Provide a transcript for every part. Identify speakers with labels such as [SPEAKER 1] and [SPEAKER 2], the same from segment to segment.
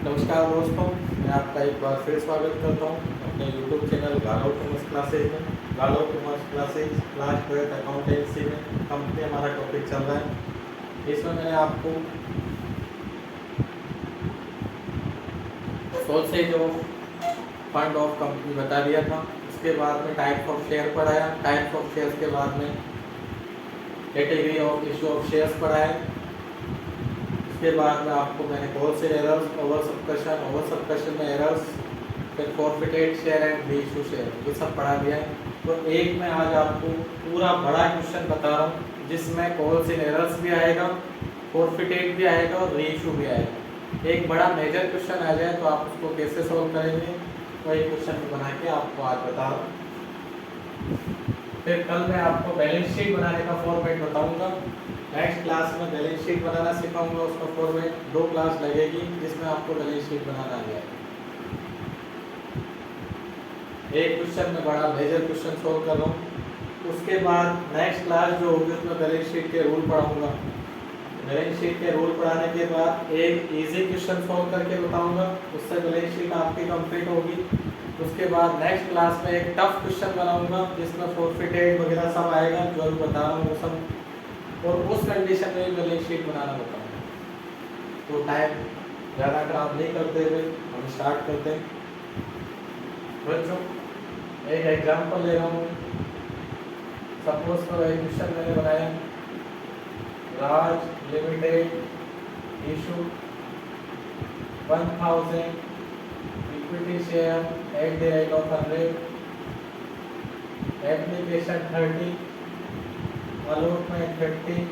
[SPEAKER 1] नमस्कार दोस्तों, मैं आपका एक बार फिर स्वागत करता हूं अपने YouTube चैनल गालो कॉमर्स क्लासेज में। गालो कॉमर्स क्लासेज क्लास 12 अकाउंटेंसी में कंपनी हमारा टॉपिक चल रहा है। इसमें मैंने आपको sources of fund of company बता दिया था। उसके बाद में टाइप ऑफ शेयर पढ़ाया, टाइप ऑफ शेयर्स के बाद में category of issue of shares पढ़ाया। उसके बाद में आपको मैंने होलसेल एरर्स, ओवर सबस्क्रिप्शन में एरर्स, फिर forfeited share and re issue share, ये सब पढ़ा दिया है। तो एक मैं आज आपको पूरा बड़ा क्वेश्चन बता रहा हूँ जिसमें होलसेल एरर्स भी आएगा, फॉरफिटेड भी आएगा और री इशू भी आएगा। एक बड़ा मेजर क्वेश्चन आ जाए तो आप उसको कैसे सॉल्व करेंगे, वही क्वेश्चन बना के आपको आज बता रहा हूँ। फिर कल मैं आपको बैलेंस शीट बनाने का फॉर्मेट बताऊंगा। नेक्स्ट क्लास में बैलेंस शीट बनाना सिखाऊंगा, उसका फॉर्मेट 2 क्लास लगेगी जिसमें आपको बैलेंस शीट बनाना आ जाएगा। एक क्वेश्चन में बड़ा मेजर क्वेश्चन सोल्व कर रहा हूँ। उसके बाद नेक्स्ट क्लास जो होगी उसमें बैलेंस शीट के रूल पढ़ाऊंगा। बैलेंस शीट के रूल पढ़ाने के बाद एक इजी क्वेश्चन सोल्व करके बताऊंगा, उससे बैलेंस शीट आपकी कंप्लीट होगी। उसके बाद नेक्स्ट क्लास में एक टफ क्वेश्चन बनाऊंगा जिसमें फॉरफिटेड वगैरह सब आएगा, जो अभी बता रहा हूँ वो सब, और उस कंडीशन में बैलेंस शीट बनाना बताऊंगा। तो टाइम ज़्यादा खराब नहीं करते हुए हम स्टार्ट करते हैं। बच्चों एक एग्जांपल ले रहा हूँ। सपोज करो एक क्वेश्चन मैंने बनाया, Raj limited issue 1000 equity share at the rate of 100, application 30, allotment 50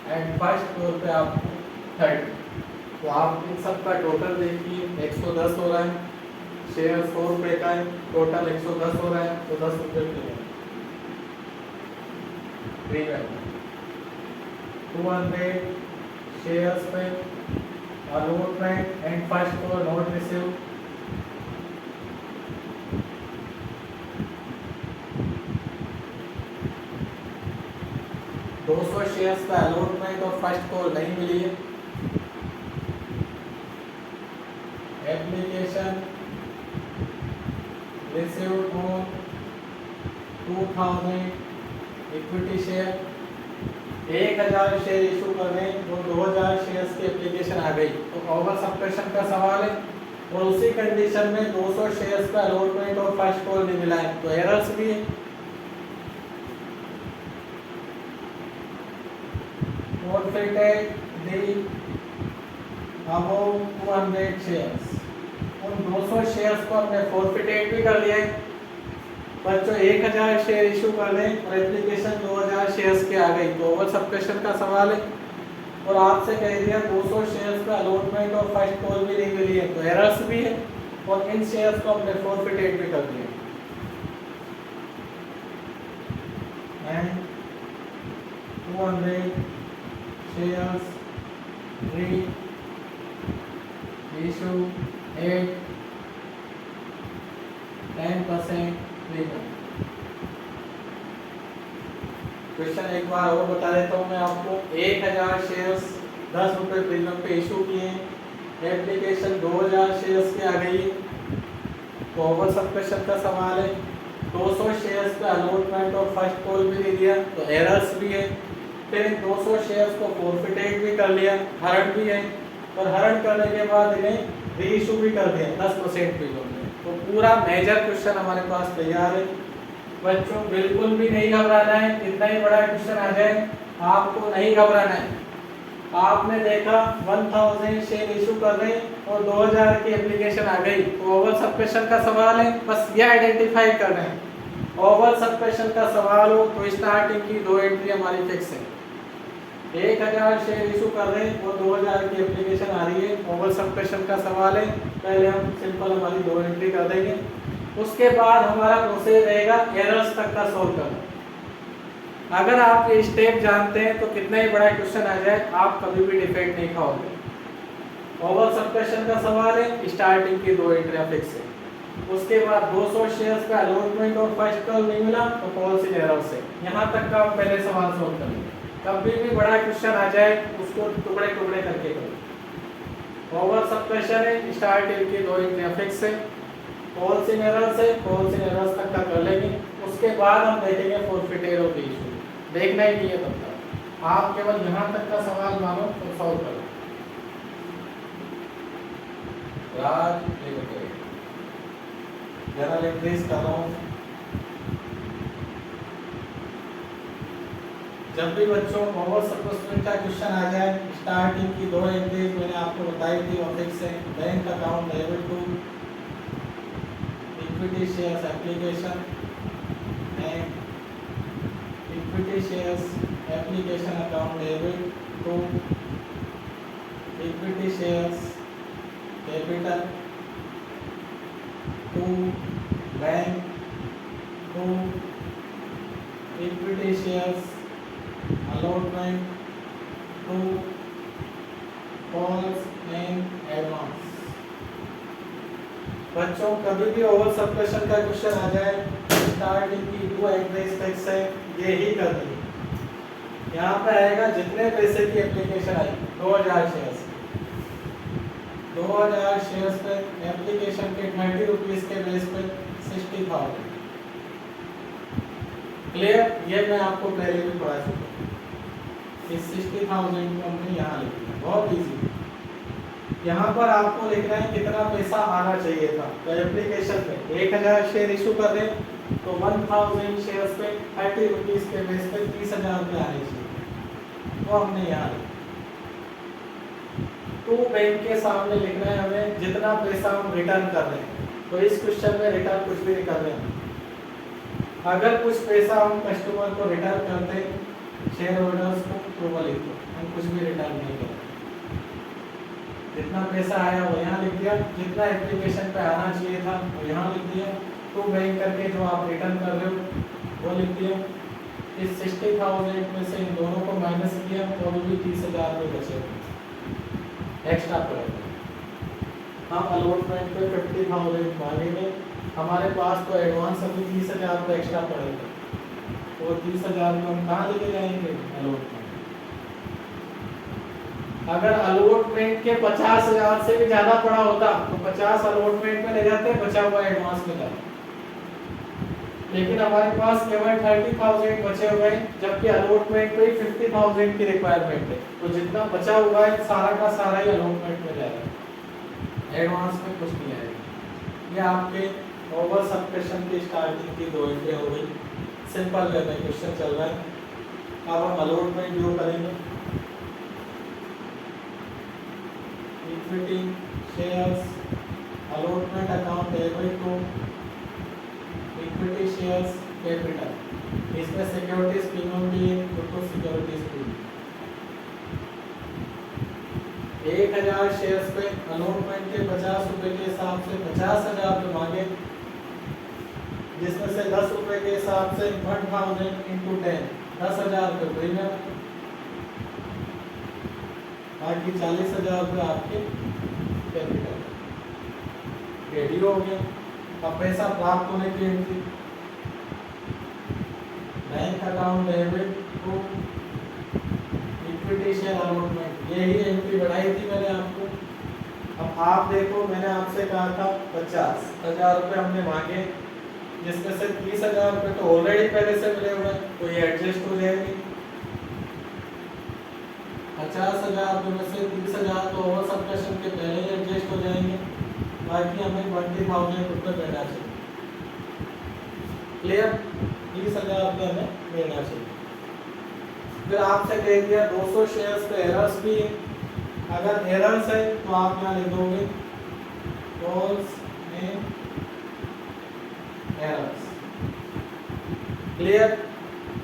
[SPEAKER 1] and first floor पे आपको 30। तो आप इन सब का टोटल देखिए 110 हो रहा है, शेयर 100 रुपये का है, टोटल 110 हो रहा है, तो 10 रुपये प्रीमियम। 200 शेयर्स पे allotment and first floor not receive, shares का अलॉटमेंट और फर्स्ट कॉल नहीं मिली है। Application received on 2000 equity share, 1000 share issue करने वो 2000 शेयर्स की एप्लीकेशन आ गई, तो ओवर सबस्क्रिप्शन का सवाल है। और उसी कंडीशन में 200 शेयर्स का अलॉटमेंट और फर्स्ट कॉल नहीं मिला है, तो एरर्स भी है। Forfeited the above 200 shares, उन 200 शेयर्स को हमने फॉरफिटेड भी कर लिया है। बच्चों 1000 शेयर इशू कर दें और एप्लीकेशन 2000 शेयर्स के आ गई, तो ओवर सबस्क्रिप्शन का सवाल है। और आपसे कह दिया 200 शेयर्स का अलॉटमेंट और फर्स्ट कॉल भी नहीं मिली है, तो एरर्स भी है। और इन शेयर्स को हमने फॉरफिटेड भी कर दिया। And 200 shares issue at 10% premium। Question एक बार और बता देता हूँ मैं आपको। 1000 शेयर्स 10 रुपये प्रीमियम पे इशू किए, एप्लीकेशन 2000 शेयर्स की आ गई, तो ओवर सबस्क्रिप्शन का सवाल है। 200 शेयर्स का अलॉटमेंट और फर्स्ट कॉल भी दे दिया, तो एरर्स भी है। फिर 200 शेयर्स को फॉरफिटेड भी कर लिया, हरण भी है, और हरण करने के बाद इन्हें री इशू भी कर दिया 10% प्रीमियम में। तो पूरा मेजर क्वेश्चन हमारे पास तैयार है। बच्चों बिल्कुल भी नहीं घबराना है, कितना ही बड़ा क्वेश्चन आ जाए आपको नहीं घबराना है। आपने देखा 1000 शेयर इशू कर रहे और 2000 की एप्लीकेशन आ गई, तो ओवर सबस्क्रिप्शन का सवाल है, बस ये आइडेंटिफाई कर रहे हैं। ओवर सबस्क्रिप्शन का सवाल हो तो स्टार्टिंग की 2 एंट्री हमारी फिक्स है। 1000 शेयर इशू कर रहे हैं और 2000 की एप्लीकेशन आ रही है, ओवर सबस्क्रिप्शन का सवाल है। पहले हम सिंपल हमारी 2 एंट्री कर देंगे, उसके बाद हमारा प्रोसेस रहेगा एरर्स तक का सॉल्व करना। अगर आप ये स्टेप जानते हैं तो कितना ही बड़ा क्वेश्चन आ जाए आप कभी भी डिफेक्ट नहीं खाओगे। ओवर सबस्क्रिप्शन का सवाल है, स्टार्टिंग की 2 एंट्रियां फिक्स है। उसके बाद 200 शेयर्स का अलॉटमेंट और फर्स्ट कॉल नहीं मिला तो पॉलिसी एरर से। यहाँ तक का आप पहले सवाल सोल्व कर लेंगे। कभी भी बड़ा क्वेश्चन आ जाए उसको टुकड़े टुकड़े करके करो। ओवर सबप्रेशर है, स्टार्ट टिल की 2 एंट्री फिक्स है, फॉल्स इन एरर्स है, फॉल्स इन एरर्स तक का कर लेंगे, उसके बाद हम देखेंगे फॉरफिटेड ऑफ द इशू। देखना ही नहीं है तब तक, आप केवल यहाँ तक का सवाल मानो तो सॉल्व करो। राज लिमिटेड जर्नल एंट्रीज कर रहा हूँ। जब भी बच्चों ओवर सबप्रेशर का क्वेश्चन आ जाए, स्टार्टिंग की 2 एंट्रीज मैंने आपको बताई थी और फिक्स है, bank account debit to equity shares application and equity shares application account debit to equity shares capital to bank to equity shares allotment to calls and advance। बच्चों कभी भी ओवर सबप्रेशन का क्वेश्चन आ जाए, स्टार्टिंग की 2 entries fix है, ये ही करनी है। यहाँ पे आएगा जितने पैसे की एप्लीकेशन आई 2000 शेयर्स, 2000 शेयर्स पे एप्लीकेशन के 30 रुपीज के बेस पे 60,000। क्लियर? ये मैं आपको पहले भी पढ़ा चुका हूँ। इस 60,000 को हमने यहाँ लिख दिया, बहुत इजी। यहाँ पर आपको लिखना है कितना पैसा आना चाहिए था। तो एप्लीकेशन पे 1000 शेयर इशू कर रहे हैं तो 1000 शेयर्स पे 30 रुपीज के बेस पे 30,000 रुपये आने चाहिए, वो हमने यहाँ लिखा। तो बैंक के सामने लिखना है हमें जितना पैसा हम रिटर्न कर रहे हैं। तो इस क्वेश्चन में रिटर्न कुछ भी नहीं कर रहे हैं। अगर कुछ पैसा हम कस्टमर को रिटर्न करते शेयर होल्डर्स को तो वो लिख दो, हम कुछ भी रिटर्न नहीं करते। जितना पैसा आया वो यहाँ लिख दिया, जितना एप्लीकेशन पे आना चाहिए था वो यहाँ लिख दिया, तो बैंक करके जो आप रिटर्न कर रहे हो वो लिख दिया। इस 60,000 में से इन दोनों को माइनस किया तो भी 30,000 रुपये बचे एक्स्ट्रा पड़ेगा। हम अलॉटमेंट पे 50,000 मांगेंगे, हमारे पास तो एडवांस अभी 30,000 रुपये एक्स्ट्रा पड़ेगा, तो 30,000 रुपये हम कहाँ लेके जाएंगे अलॉटमेंट। अगर अलॉटमेंट के 50,000 से भी ज़्यादा पड़ा होता तो 50 अलॉटमेंट में ले जाते, बचा हुआ एडवांस में जाता। लेकिन हमारे पास केवल 30,000 बचे हुए हैं, जबकि अलॉटमेंट पे 50,000 की रिक्वायरमेंट है, तो जितना बचा हुआ है सारा का सारा ही अलॉटमेंट में जाएगा, एडवांस में कुछ नहीं आएगा। ये आपके ओवर सबप्रेशन की स्टार्टिंग की 2 एंट्री हो गई। सिंपल वे में क्वेश्चन चल रहा है। अब हम अलॉटमेंट जो करेंगे, equity shares allotment account debit to equity shares capital, इसमें सिक्योरिटीज प्रीमियम भी है तो सिक्योरिटीज प्रीमियम 1000 शेयर्स पे अलॉटमेंट के 50 रुपए के हिसाब से 50,000 रुपये मांगे, जिसमें से 10 रुपए के हिसाब से 1000 इंटू 10 10,000 रुपये प्रीमियम, बाकी 40,000 रुपये आपके कैपिटल रेडी हो गया। अब पैसा प्राप्त होने की entry, bank account debit to equity share allotment, यही एंट्री बढ़ाई थी मैंने आपको। अब आप देखो, मैंने आपसे कहा था 50,000 रुपये हमने मांगे, जिसमें से 30,000 रुपये तो ऑलरेडी पहले से मिले हुए हैं, तो ये एडजस्ट हो जाएंगे। 50,000 रुपये में से 30,000 तो ओवर सबप्रेशन के पहले ही एडजस्ट हो जाएंगे, बाकी हमें 20,000 रुपये मिलना चाहिए। क्लियर? 30,000 रुपये हमें मिलना चाहिए। फिर आपसे कह दिया 200 शेयर्स पे एरर्स भी है, अगर एरर्स है तो आप यहाँ लिख दोगे कॉल्स एंड एरर्स। क्लियर?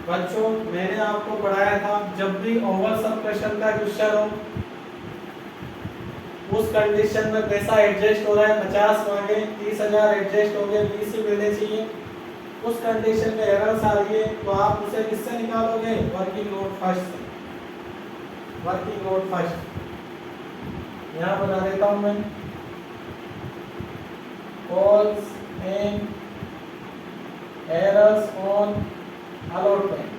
[SPEAKER 1] बच्चों मैंने आपको पढ़ाया था, जब भी ओवर सबप्रेशन का क्वेश्चन हो, उस कंडीशन में पैसा एडजस्ट हो रहा है, 50 मांगे 30,000 एडजस्ट हो गए, 20 ही मिलने चाहिए, उस कंडीशन में एरर्स आ रही है, तो आप उसे किससे निकालोगे? वर्किंग नोट फर्स्ट से। वर्किंग नोट फर्स्ट यहाँ बना देता हूं मैं, calls and errors on allotment.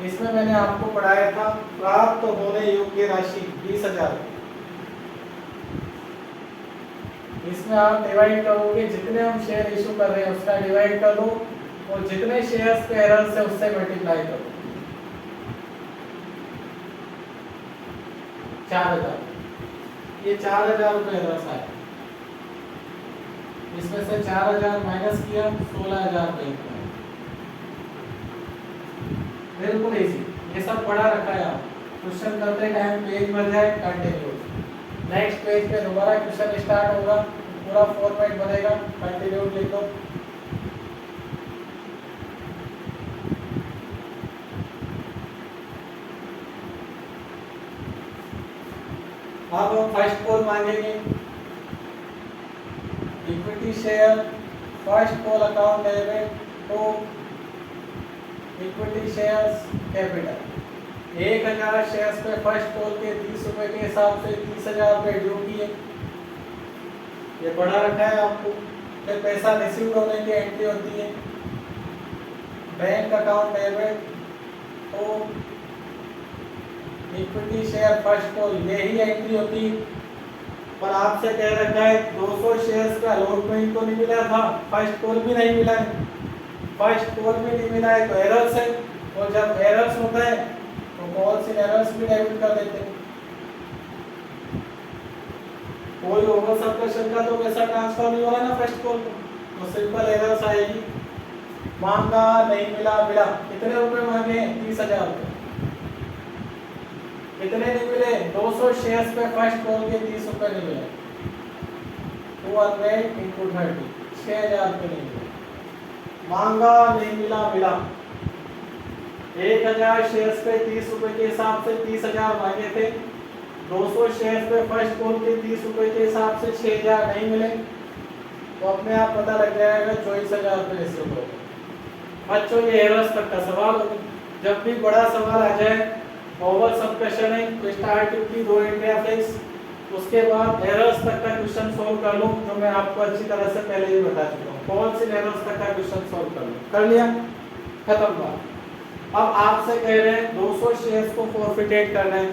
[SPEAKER 1] इसमें मैंने आपको पढ़ाया था प्राप्त होने योग्य राशि 20,000। इसमें आप डिवाइड करोगे, जितने हम शेयर इशू कर रहे हैं उसका डिवाइड कर दो और जितने शेयर्स पे एरर्स है उससे मल्टीप्लाई करो। 4,000, ये 4,000 रुपये एरर्स आए। इसमें से 4,000 माइनस किया, 16,000 रुपये। बिल्कुल इजी, ये सब पढ़ा रखा है। आप क्वेश्चन करते टाइम पेज भर जाए, कंटिन्यू। नेक्स्ट पेज पे दोबारा क्वेश्चन स्टार्ट होगा, पूरा फॉर्मेट बनेगा, कंटिन्यू लिख दो। अब हम फर्स्ट कॉल मांगेंगे, equity share first call account debit to equity shares capital. 1,000 shares पे फर्स्ट कॉल के 30 रुपए के हिसाब से 30,000 रुपये ड्यू किए, ये पढ़ा रखा है आपको। फिर पैसा रिसीव होने की एंट्री होती है, बैंक अकाउंट डेबिट तो इक्विटी शेयर फर्स्ट कॉल, यही एंट्री होती है। पर आपसे कह रखा है 200 शेयर्स का अलॉटमेंट तो नहीं मिला था, फर्स्ट कॉल भी नहीं मिला है। फर्स्ट कॉल भी नहीं मिला है तो एरर्स है, और जब एरर्स होता है तो कॉल्स इन एरर्स भी डेबिट कर देते हैं। कोई ओवर सबस्क्रिप्शन का तो पैसा ट्रांसफर नहीं हो रहा ना फर्स्ट कॉल को, तो सिंपल एरर्स आएगी। मांगा नहीं मिला, मिला। कितने रुपए मांगे हैं? 30,000 रुपये। कितने नहीं मिले? 200 शेयर्स पे फर्स्ट कॉल के 30 रुपए नहीं मिले, 200 into 30, 6,000 रुपये नहीं मिले। मांगा नहीं मिला, मिला। 1,000 शेयर्स पे 30 रुपए के हिसाब से 30,000 मांगे थे, 200 शेयर्स पे फर्स्ट कॉल के 30 रुपए के हिसाब से 6,000 नहीं मिले, तो अपने आप पता लग जाएगा 24,000 रुपये इससे हो गए। बच्चों ये एरर्स तक का सवाल होगा। जब भी बड़ा सवाल आ जाए, ओवर सबस्क्रिप्शन है तो स्टार्ट की 2 एंट्रियां फिक्स, उसके बाद एरर्स तक का क्वेश्चन सॉल्व कर लो, जो मैं आपको अच्छी तरह से पहले ही बता चुका हूँ। कौन से एरर्स तक का क्वेश्चन सॉल्व कर लो, कर लिया, खत्म बात। अब आपसे कह रहे हैं 200 शेयर्स को फॉरफिटेट करना है,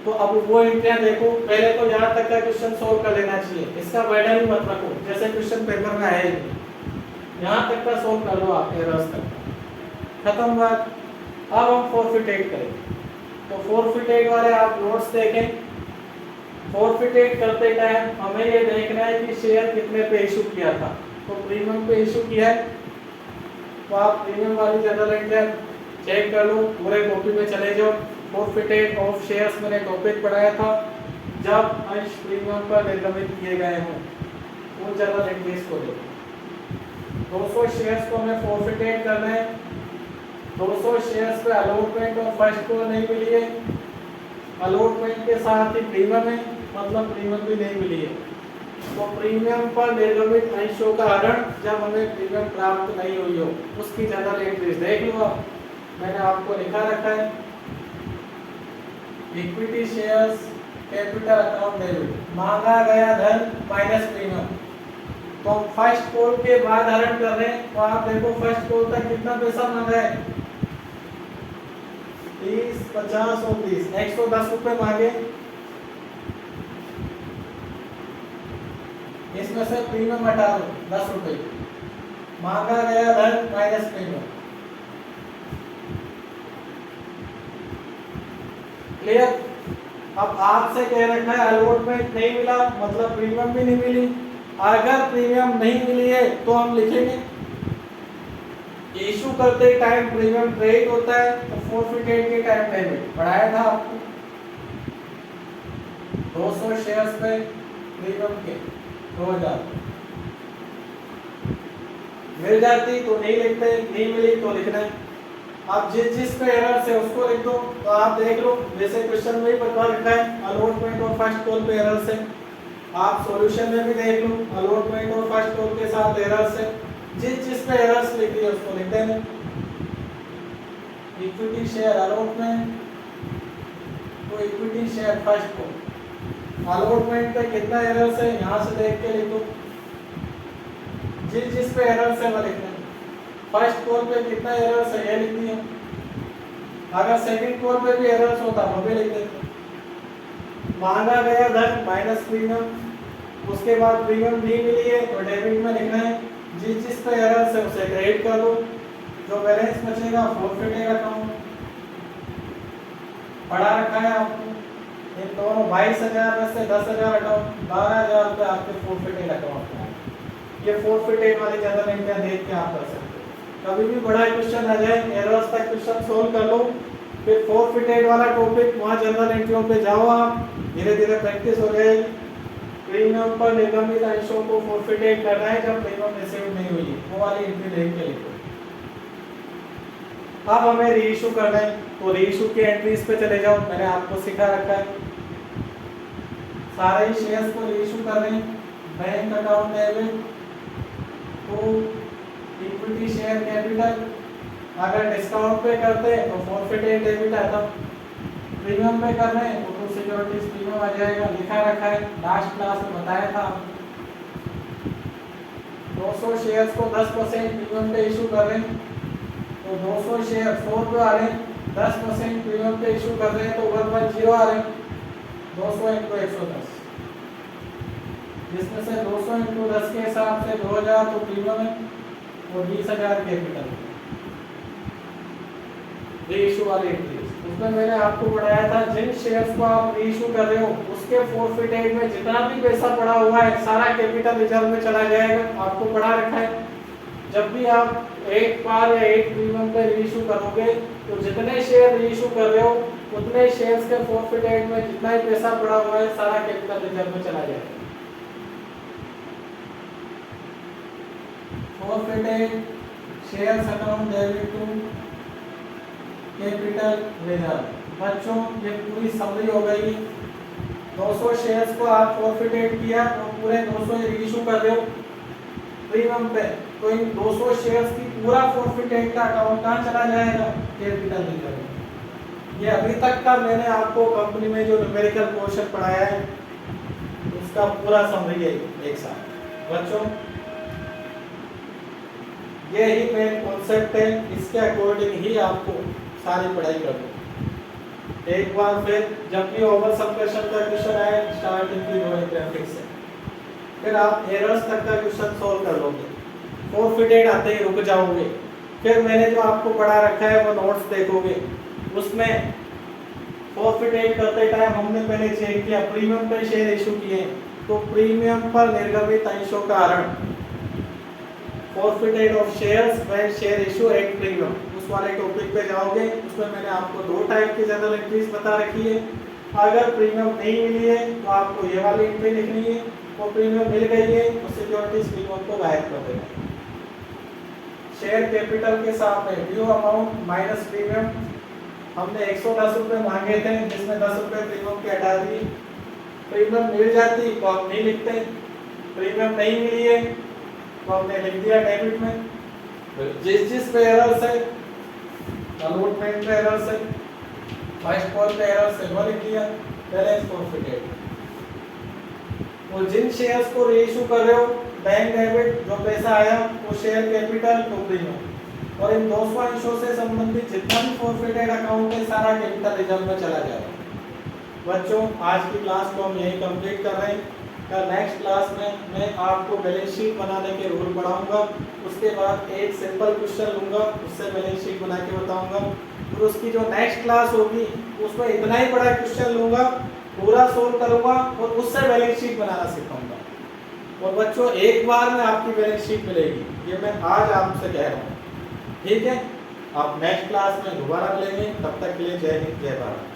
[SPEAKER 1] तो अब वो एंट्रियां देखो। पहले तो यहाँ तक का क्वेश्चन सॉल्व कर लेना चाहिए, इसका बर्डन ही मत रखो, जैसे क्वेश्चन पेपर में है यहाँ तक का सॉल्व कर लो आप, एरर्स तक, खत्म बात। अब हम फॉरफिटेट करेंगे, तो फॉरफिटेट वाले आप नोट्स देखें। फॉरफिटेट करते टाइम हमें ये देखना है कि शेयर कितने पे इशू किया था। तो प्रीमियम पे इशू किया है, तो आप प्रीमियम वाली जनरल एंट्री चेक कर लो, पूरे कॉपी में चले जाओ। फॉरफिटेट ऑफ शेयर्स मैंने टॉपिक पढ़ाया था, जब अंश प्रीमियम पर निर्गमित किए गए हों, वो जनरल एंट्रीज को देखो। 200 शेयर्स को हमें फॉरफिटेट करना है, 200 शेयर्स पे अलॉटमेंट और फर्स्ट कॉल नहीं मिली है, अलॉटमेंट के साथ ही प्रीमियम है, मतलब प्रीमियम भी नहीं मिली है, तो प्रीमियम पर निर्गमित अंशों का हरण जब हमें प्रीमियम प्राप्त नहीं हुई हो, उसकी जनरल एंट्रीज देख लो आप। मैंने आपको लिखा रखा है equity shares capital account debit, मांगा गया धन माइनस प्रीमियम। तो फर्स्ट कॉल के बाद हरण कर रहे हैं, तो आप देखो फर्स्ट कॉल तक कितना पैसा मांगा है, 30, 50 और 30, 110 रुपए मांगे। इसमें से प्रीमियम हटा दो 10 रुपए, मांगा गया धन माइनस प्रीमियम। क्लियर? अब आपसे कह रखा है अलॉटमेंट नहीं मिला, मतलब प्रीमियम भी नहीं मिली। अगर प्रीमियम नहीं मिली है तो हम लिखेंगे इशू करते टाइम प्रीमियम क्रेडिट होता है, तो फॉरफिटेट के टाइम डेबिट। पढ़ाया था आपको 200 शेयर्स पे प्रीमियम के 2000 मिल जाती तो नहीं लिखते, नहीं मिली तो लिखना है। आप जिस पे एरर है उसको लिख दो। तो आप देख लो, जैसे क्वेश्चन में ही बता रखा है अलॉटमेंट और फर्स्ट कॉल पे एरर है, आप सॉल्यूशन में भी देख लो अलॉटमेंट और फर्स्ट कॉल के साथ एरर है। जिस पे एरर्स लिख दिए उसको लिख देना। इक्विटी शेयर अलॉटमेंट तो equity share first call, allotment पे कितना एरर्स है यहाँ से देख के लिखो, जिस पे एरर्स है वो लिखना है। फर्स्ट कॉल पे कितना एरर्स है ये लिख दिया, अगर सेकंड फ्लोर पे भी एरर्स होता वो भी लिख देते। मांगा गया धन माइनस प्रीमियम, उसके बाद प्रीमियम नहीं मिली है तो डेबिट में लिखना है, जिस पे एरर्स है उसे क्रेडिट कर दो, जो बैलेंस बचेगा फॉरफिटेड अकाउंट। पढ़ा रखा है आपको इन दोनों 22,000 में से 10,000 अकाउंट 12,000 रुपये आपके फॉरफिटेड अकाउंट में। ये फॉरफिटेड वाली जनरल एंट्रियां देख के आप कर सकते हो। कभी भी बड़ा क्वेश्चन आ जाए एरर्स तक क्वेश्चन सोल्व कर लो, फिर फॉरफिटेड वाला टॉपिक वहाँ जनरल एंट्रियों पे जाओ, आप धीरे धीरे प्रैक्टिस हो जाएगी। प्रीमियम पर निर्गमित अंशों को फॉरफिटेड करना है जब प्रीमियम रिसीव नहीं हुई, वो वाली एंट्री देख के लिखो। अब हमें रीइशू करना है तो रीइशू की एंट्रीज पे चले जाओ, मैंने आपको सिखा रखा है। सारे शेयर्स को रीइशू कर रहे हैं, बैंक अकाउंट डेबिट तो इक्विटी शेयर कैपिटल, अगर डिस्काउंट पे करते हैं तो फॉरफिटेड डेबिट आता, प्रीमियम पे कर रहे हैं तो टू सिक्योरिटीज प्रीमियम आ जाएगा, लिखा रखा है, लास्ट क्लास में बताया था। 200 शेयर्स को 10% प्रीमियम पे इशू कर रहे हैं तो 200 शेयर 100 रुपये आ रहे हैं, 10% प्रीमियम पे इशू कर रहे हैं तो 110 आ रहे हैं, 200 × 110, जिसमें से 200 × 10 के हिसाब से 2000 तो प्रीमियम है और 20,000 कैपिटल। रीइशू वाली एंट्री उसमें मैंने आपको बताया था जिन शेयर्स को आप रीइशू कर रहे हो उसके फॉरफिटेड में जितना भी पैसा पड़ा हुआ है सारा कैपिटल रिजर्व में चला जाएगा, आपको पढ़ा रखा है। जब भी आप एक बार या एक प्रीमियम पे रीइशू करोगे तो जितने शेयर रीइशू कर रहे हो उतने शेयर्स के फॉरफिटेड में जितना ही पैसा पड़ा हुआ है सारा कैपिटल रिजर्व में चला जाएगा। Forfeited shares account debit to capital reserve. बच्चों ये पूरी समरी हो गई। 200 शेयर्स को आप फॉरफिटेड किया और पूरे 200 रीइशू कर रहे हो प्रीमियम पे, तो इन 200 शेयर्स की पूरा फॉरफिटेड का अकाउंट कहाँ चला जाएगा? Capital reserve. ये अभी तक का मैंने आपको कंपनी में जो न्यूमेरिकल पोर्शन पढ़ाया है उसका पूरा समरी है एक साथ। बच्चों ये ही मेन कॉन्सेप्ट है, इसके अकॉर्डिंग ही आपको सारी पढ़ाई करनी। एक बार फिर जब भी ओवर सब्ट्रैक्शन का क्वेश्चन आए स्टार्टिंग की ग्राफिक्स से, फिर आप एरर्स तक का क्वेश्चन सॉल्व कर लोगे, फॉरफिटेड आते ही रुक जाओगे। फिर मैंने जो आपको पढ़ा रखा है वो नोट्स देखोगे, उसमें फॉरफिटेड करते टाइम हमने पहले चेक किया प्रीमियम पे शेयर इशू किए तो प्रीमियम पर निर्गमित अंशों का कारण forfeited of shares when share issue at premium, उस वाले टॉपिक पे जाओगे। उसमें मैंने आपको 2 टाइप की जनरल एंट्रीज बता रखी है। अगर प्रीमियम नहीं मिली है तो आपको ये वाली एंट्री लिखनी है, और प्रीमियम मिल गई है तो सिक्योरिटीज प्रीमियम को गायब कर देना। शेयर कैपिटल के सामने ड्यू अमाउंट माइनस प्रीमियम, हमने 110 रुपये मांगे थे जिसमें 10 रुपये प्रीमियम के हटा दिए। प्रीमियम मिल जाती तो आप नहीं लिखते, प्रीमियम नहीं मिली है तो हमने लिख दिया डेबिट में। जिस पे एरर्स है, अलॉटमेंट पे एरर्स है, फर्स्ट कॉल पे एरर्स है, वो लिख दिया, बैलेंस फॉरफिटेड। और जिन शेयर्स को रीइशू कर रहे हो बैंक डेबिट, जो पैसा आया वो शेयर कैपिटल तो प्रीमियम, और इन 200 अंशों से संबंधित जितना भी फॉरफिटेड अकाउंट है सारा कैपिटल रिजर्व में चला जाएगा। बच्चों आज की क्लास को हम यही कंप्लीट कर रहे हैं। कल नेक्स्ट क्लास में मैं आपको बैलेंस शीट बनाने के रूल पढ़ाऊंगा, उसके बाद एक सिंपल क्वेश्चन लूंगा उससे बैलेंस शीट बना के बताऊंगा। फिर उसकी जो नेक्स्ट क्लास होगी उसमें इतना ही बड़ा क्वेश्चन लूंगा, पूरा सोल्व करूंगा और उससे बैलेंस शीट बनाना सिखाऊंगा। और बच्चों एक बार में आपकी बैलेंस शीट मिलेगी, ये मैं आज आपसे कह रहा हूँ, ठीक है? आप नेक्स्ट क्लास में दोबारा मिलेंगे, तब तक के लिए जय हिंद जय भारत।